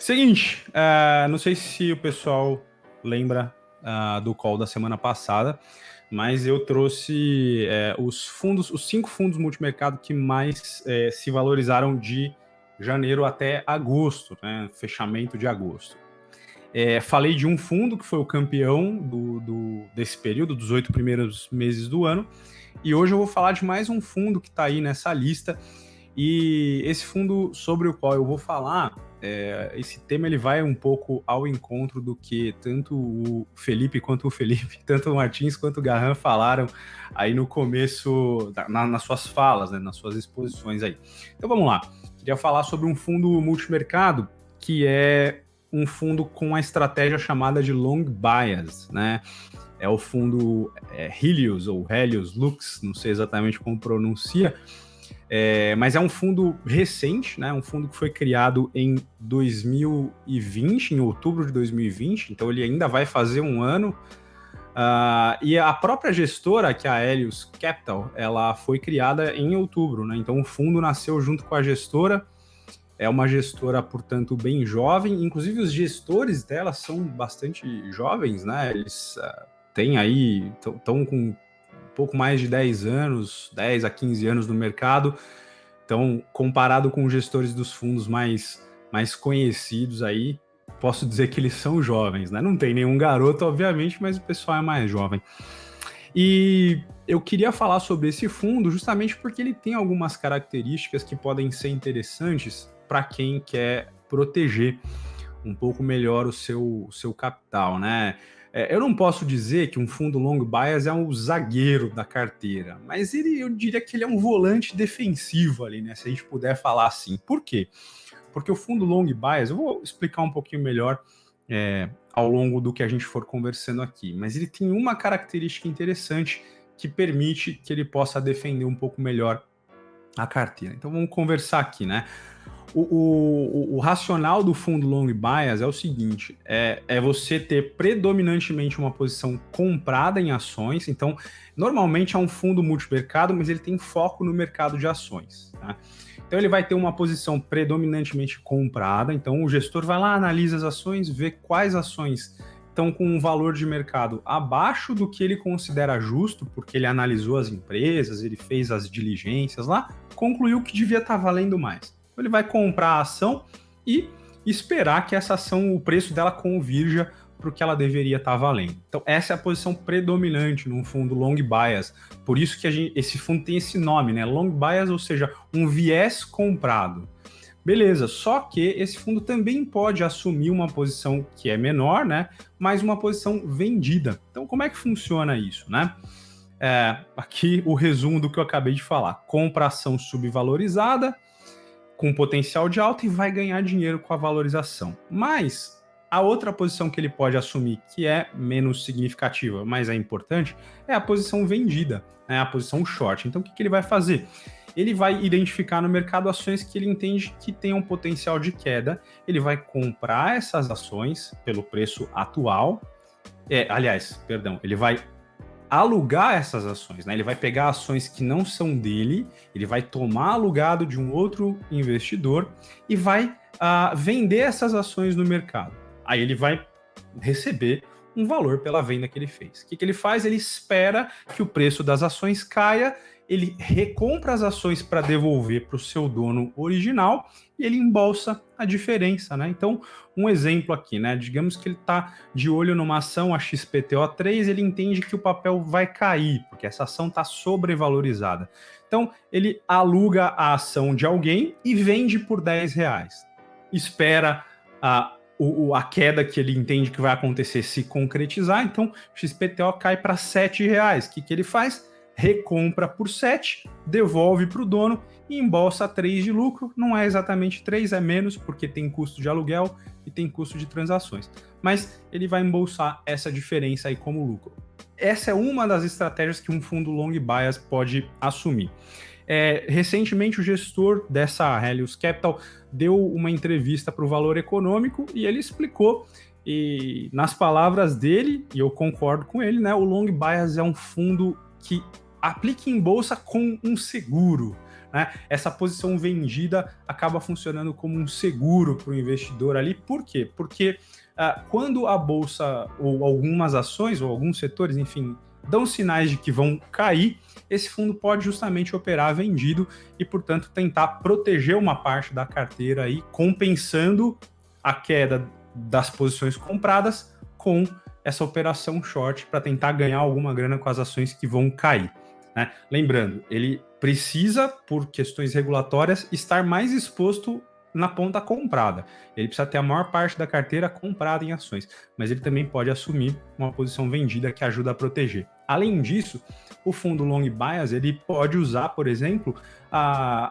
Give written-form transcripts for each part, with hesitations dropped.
Seguinte, não sei se o pessoal lembra do call da semana passada, mas eu trouxe os 5 fundos multimercado que mais se valorizaram de janeiro até agosto, né, fechamento de agosto. Falei de um fundo que foi o campeão desse período, dos 8 primeiros meses do ano, e hoje eu vou falar de mais um fundo que está aí nessa lista. E esse fundo sobre o qual eu vou falar, esse tema ele vai um pouco ao encontro do que tanto o Felipe, tanto o Martins quanto o Garran falaram aí no começo, nas suas falas, né, nas suas exposições aí. Então vamos lá. Queria falar sobre um fundo multimercado que é um fundo com a estratégia chamada de long bias, né? É o fundo Helios ou Helios Lux, não sei exatamente como pronuncia, mas é um fundo recente, né? Um fundo que foi criado em 2020, em outubro de 2020, então ele ainda vai fazer um ano. E a própria gestora, que é a Helios Capital, ela foi criada em outubro, né? Então o fundo nasceu junto com a gestora. É uma gestora, portanto, bem jovem. Inclusive, os gestores dela são bastante jovens, né? Eles têm aí, estão com um pouco mais de 10 anos, 10 a 15 anos no mercado. Então, comparado com os gestores dos fundos mais conhecidos aí, posso dizer que eles são jovens, né? Não tem nenhum garoto, obviamente, mas o pessoal é mais jovem. E eu queria falar sobre esse fundo justamente porque ele tem algumas características que podem ser interessantes para quem quer proteger um pouco melhor o seu capital, né? Eu não posso dizer que um fundo long bias é um zagueiro da carteira, mas eu diria que ele é um volante defensivo ali, né? Se a gente puder falar assim. Por quê? Porque o fundo long bias, eu vou explicar um pouquinho melhor ao longo do que a gente for conversando aqui, mas ele tem uma característica interessante que permite que ele possa defender um pouco melhor a carteira. Então vamos conversar aqui, né? O racional do fundo long bias é o seguinte: é você ter predominantemente uma posição comprada em ações. Então, normalmente é um fundo multimercado, mas ele tem foco no mercado de ações. Tá? Então, ele vai ter uma posição predominantemente comprada. Então, o gestor vai lá, analisa as ações, vê quais ações estão com um valor de mercado abaixo do que ele considera justo, porque ele analisou as empresas, ele fez as diligências lá, concluiu que devia estar valendo mais. Ele vai comprar a ação e esperar que essa ação, o preço dela convirja para o que ela deveria estar valendo. Então, essa é a posição predominante num fundo long bias. Por isso que esse fundo tem esse nome, né? Long bias, ou seja, um viés comprado. Beleza, só que esse fundo também pode assumir uma posição que é menor, né? Mas uma posição vendida. Então, como é que funciona isso, né? Aqui o resumo do que eu acabei de falar. Compra ação subvalorizada, com potencial de alta e vai ganhar dinheiro com a valorização. Mas a outra posição que ele pode assumir, que é menos significativa, mas é importante, é a posição vendida, né? A posição short. Então, o que ele vai fazer? Ele vai identificar no mercado ações que ele entende que tem um potencial de queda, ele vai comprar essas ações pelo preço atual, ele vai alugar essas ações, né? Ele vai pegar ações que não são dele, ele vai tomar alugado de um outro investidor e vai vender essas ações no mercado. Aí ele vai receber um valor pela venda que ele fez. O que ele faz? Ele espera que o preço das ações caia, ele recompra as ações para devolver para o seu dono original e ele embolsa a diferença, né? Então, um exemplo aqui, né? Digamos que ele está de olho numa ação, a XPTO3, ele entende que o papel vai cair, porque essa ação está sobrevalorizada. Então, ele aluga a ação de alguém e vende por R$10. Espera a queda que ele entende que vai acontecer se concretizar, então o XPTO cai para R$7. O que ele faz? Recompra por 7, devolve para o dono e embolsa 3 de lucro. Não é exatamente 3, é menos, porque tem custo de aluguel e tem custo de transações. Mas ele vai embolsar essa diferença aí como lucro. Essa é uma das estratégias que um fundo long bias pode assumir. Recentemente, o gestor dessa Helios Capital deu uma entrevista para o Valor Econômico e ele explicou, e nas palavras dele, e eu concordo com ele, né, o long bias é um fundo que aplique em bolsa com um seguro, né? Essa posição vendida acaba funcionando como um seguro para o investidor ali. Por quê? Porque quando a bolsa ou algumas ações ou alguns setores, enfim, dão sinais de que vão cair, esse fundo pode justamente operar vendido e, portanto, tentar proteger uma parte da carteira aí, compensando a queda das posições compradas com essa operação short para tentar ganhar alguma grana com as ações que vão cair, né? Lembrando, ele precisa, por questões regulatórias, estar mais exposto na ponta comprada. Ele precisa ter a maior parte da carteira comprada em ações, mas ele também pode assumir uma posição vendida que ajuda a proteger. Além disso, o fundo long bias ele pode usar, por exemplo,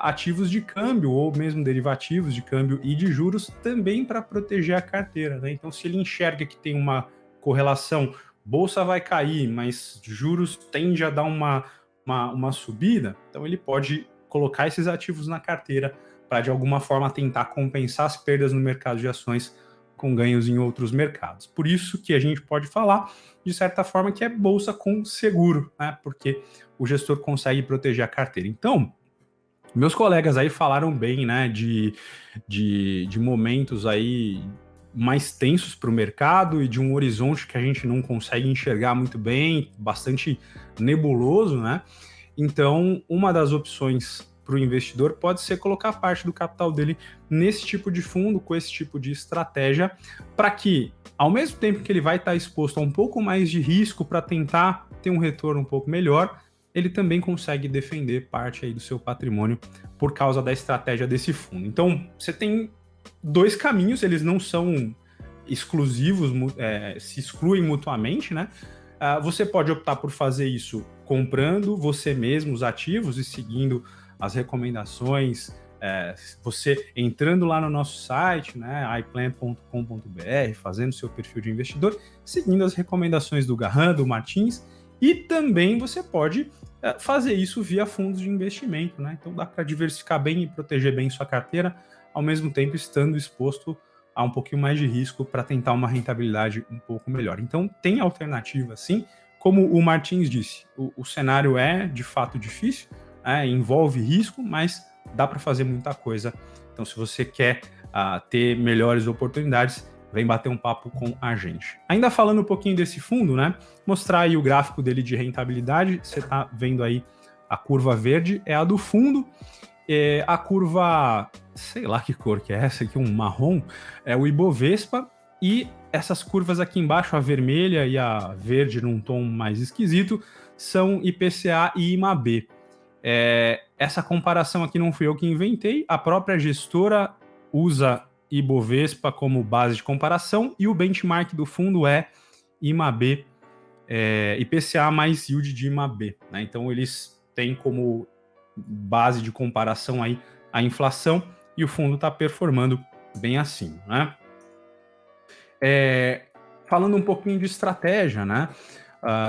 ativos de câmbio ou mesmo derivativos de câmbio e de juros também para proteger a carteira, né? Então, se ele enxerga que tem uma correlação, bolsa vai cair, mas juros tende a dar uma subida, então ele pode colocar esses ativos na carteira para de alguma forma tentar compensar as perdas no mercado de ações com ganhos em outros mercados. Por isso que a gente pode falar, de certa forma, que é bolsa com seguro, né? Porque o gestor consegue proteger a carteira. Então, meus colegas aí falaram bem, né, de momentos aí mais tensos para o mercado e de um horizonte que a gente não consegue enxergar muito bem, bastante nebuloso, né? Então, uma das opções para o investidor pode ser colocar parte do capital dele nesse tipo de fundo, com esse tipo de estratégia, para que, ao mesmo tempo que ele vai estar exposto a um pouco mais de risco para tentar ter um retorno um pouco melhor, ele também consegue defender parte aí do seu patrimônio por causa da estratégia desse fundo. Então, você tem dois caminhos, eles não são exclusivos, se excluem mutuamente, né? Você pode optar por fazer isso comprando você mesmo os ativos e seguindo as recomendações, você entrando lá no nosso site, né, iplan.com.br, fazendo seu perfil de investidor, seguindo as recomendações do Garran, do Martins, e também você pode fazer isso via fundos de investimento, né? Então dá para diversificar bem e proteger bem sua carteira, ao mesmo tempo estando exposto a um pouquinho mais de risco para tentar uma rentabilidade um pouco melhor. Então tem alternativa sim, como o Martins disse, o cenário é de fato difícil, envolve risco, mas dá para fazer muita coisa. Então se você quer ter melhores oportunidades, vem bater um papo com a gente. Ainda falando um pouquinho desse fundo, né? Mostrar aí o gráfico dele de rentabilidade. Você está vendo aí a curva verde, é a do fundo. A curva, sei lá que cor que é essa aqui, um marrom, é o Ibovespa. E essas curvas aqui embaixo, a vermelha e a verde num tom mais esquisito, são IPCA e IMAB. Essa comparação aqui não fui eu que inventei, a própria gestora usa Ibovespa como base de comparação e o benchmark do fundo é IMAB, IPCA mais yield de IMAB, né? Então eles têm como base de comparação aí a inflação e o fundo está performando bem assim, né? Falando um pouquinho de estratégia, né?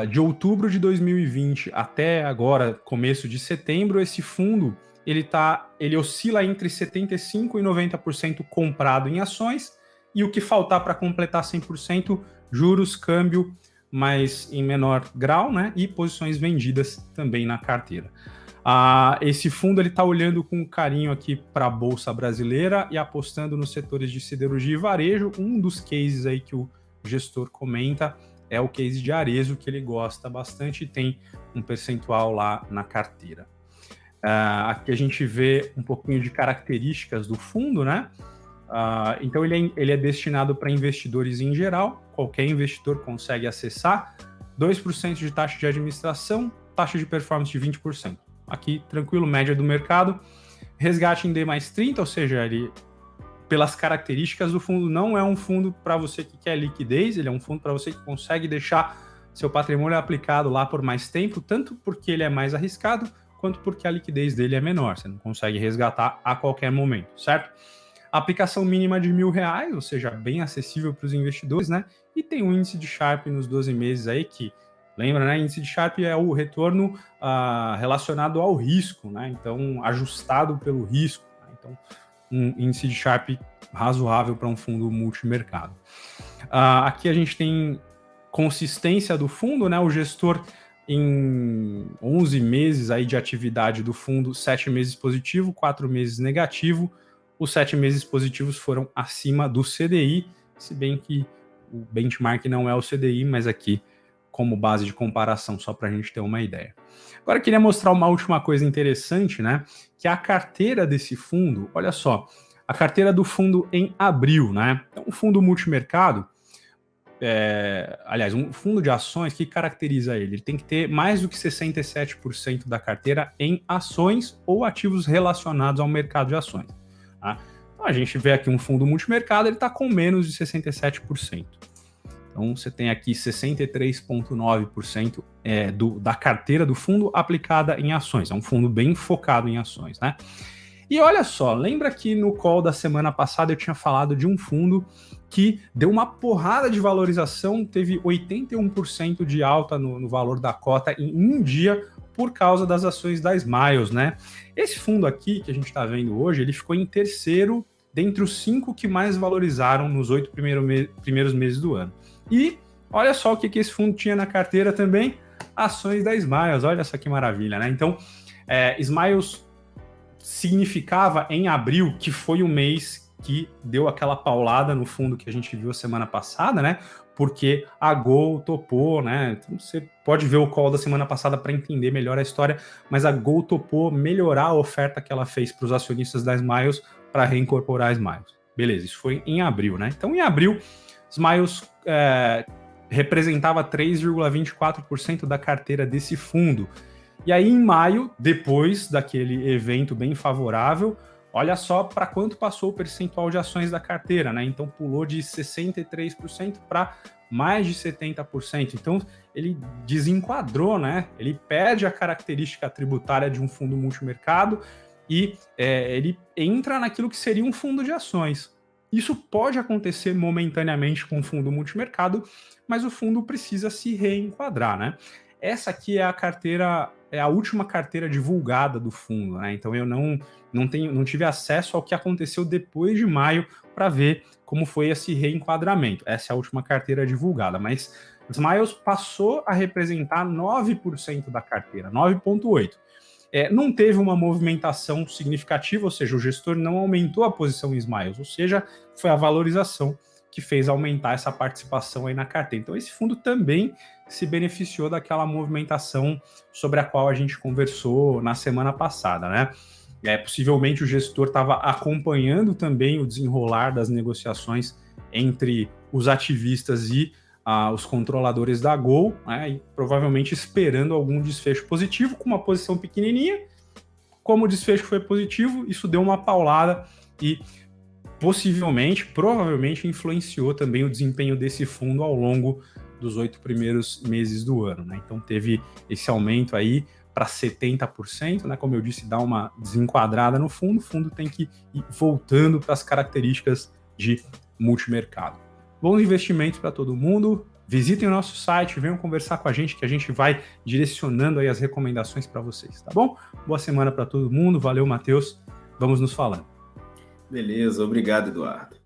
De outubro de 2020 até agora, começo de setembro, esse fundo ele oscila entre 75% e 90% comprado em ações, e o que faltar para completar 100%, juros, câmbio, mas em menor grau, né? E posições vendidas também na carteira. Esse fundo está olhando com carinho aqui para a Bolsa Brasileira e apostando nos setores de siderurgia e varejo. Um dos cases aí que o gestor comenta é o case de Arezzo, que ele gosta bastante e tem um percentual lá na carteira. Aqui a gente vê um pouquinho de características do fundo, né? Então ele é destinado para investidores em geral, qualquer investidor consegue acessar, 2% de taxa de administração, taxa de performance de 20%. Aqui, tranquilo, média do mercado. Resgate em D mais 30, ou seja, ele, pelas características do fundo, não é um fundo para você que quer liquidez, ele é um fundo para você que consegue deixar seu patrimônio aplicado lá por mais tempo, tanto porque ele é mais arriscado, quanto porque a liquidez dele é menor, você não consegue resgatar a qualquer momento, certo? A aplicação mínima de R$1.000, ou seja, bem acessível para os investidores, né? E tem um índice de Sharpe nos 12 meses aí que, lembra, né? Índice de Sharpe é o retorno relacionado ao risco, né? Então, ajustado pelo risco. Né? Então, um índice de Sharpe razoável para um fundo multimercado. Aqui a gente tem consistência do fundo, né? O gestor Em 11 meses aí de atividade do fundo, 7 meses positivo, 4 meses negativo. Os 7 meses positivos foram acima do CDI, se bem que o benchmark não é o CDI, mas aqui como base de comparação, só para a gente ter uma ideia. Agora eu queria mostrar uma última coisa interessante, né? Que é a carteira desse fundo. Olha só, a carteira do fundo em abril, né? Então, o fundo multimercado, aliás, um fundo de ações, que caracteriza ele? Ele tem que ter mais do que 67% da carteira em ações ou ativos relacionados ao mercado de ações. Tá? Então, a gente vê aqui um fundo multimercado, ele está com menos de 67%. Então, você tem aqui 63,9% da carteira do fundo aplicada em ações. É um fundo bem focado em ações, né? E olha só, lembra que no call da semana passada eu tinha falado de um fundo que deu uma porrada de valorização, teve 81% de alta no valor da cota em um dia por causa das ações da Smiles, né? Esse fundo aqui que a gente está vendo hoje, ele ficou em terceiro dentre os 5 que mais valorizaram nos 8 primeiros meses do ano. E olha só o que esse fundo tinha na carteira também, ações da Smiles, olha só que maravilha, né? Então, Smiles significava em abril, que foi o mês que deu aquela paulada no fundo que a gente viu a semana passada, né? Porque a Gol topou, né? Então você pode ver o call da semana passada para entender melhor a história, mas a Gol topou melhorar a oferta que ela fez para os acionistas da Smiles para reincorporar a Smiles. Beleza, isso foi em abril, né? Então, em abril, Smiles representava 3,24% da carteira desse fundo. E aí, em maio, depois daquele evento bem favorável, olha só para quanto passou o percentual de ações da carteira, né? Então, pulou de 63% para mais de 70%. Então, ele desenquadrou, né? Ele perde a característica tributária de um fundo multimercado e ele entra naquilo que seria um fundo de ações. Isso pode acontecer momentaneamente com o fundo multimercado, mas o fundo precisa se reenquadrar, né? Essa aqui é a carteira, é a última carteira divulgada do fundo, né? Então eu não tive acesso ao que aconteceu depois de maio para ver como foi esse reenquadramento. Essa é a última carteira divulgada, mas Smiles passou a representar 9% da carteira, 9,8%. Não teve uma movimentação significativa, ou seja, o gestor não aumentou a posição em Smiles, ou seja, foi a valorização que fez aumentar essa participação aí na carteira. Então, esse fundo também se beneficiou daquela movimentação sobre a qual a gente conversou na semana passada, né? Possivelmente o gestor estava acompanhando também o desenrolar das negociações entre os ativistas e os controladores da Gol, né, e provavelmente esperando algum desfecho positivo, com uma posição pequenininha. Como o desfecho foi positivo, isso deu uma paulada e provavelmente influenciou também o desempenho desse fundo ao longo dos 8 primeiros meses do ano, né? Então teve esse aumento aí para 70%, né? Como eu disse, dá uma desenquadrada no fundo, o fundo tem que ir voltando para as características de multimercado. Bons investimentos para todo mundo. Visitem o nosso site, venham conversar com a gente, que a gente vai direcionando aí as recomendações para vocês, tá bom? Boa semana para todo mundo. Valeu, Matheus. Vamos nos falando. Beleza, obrigado, Eduardo.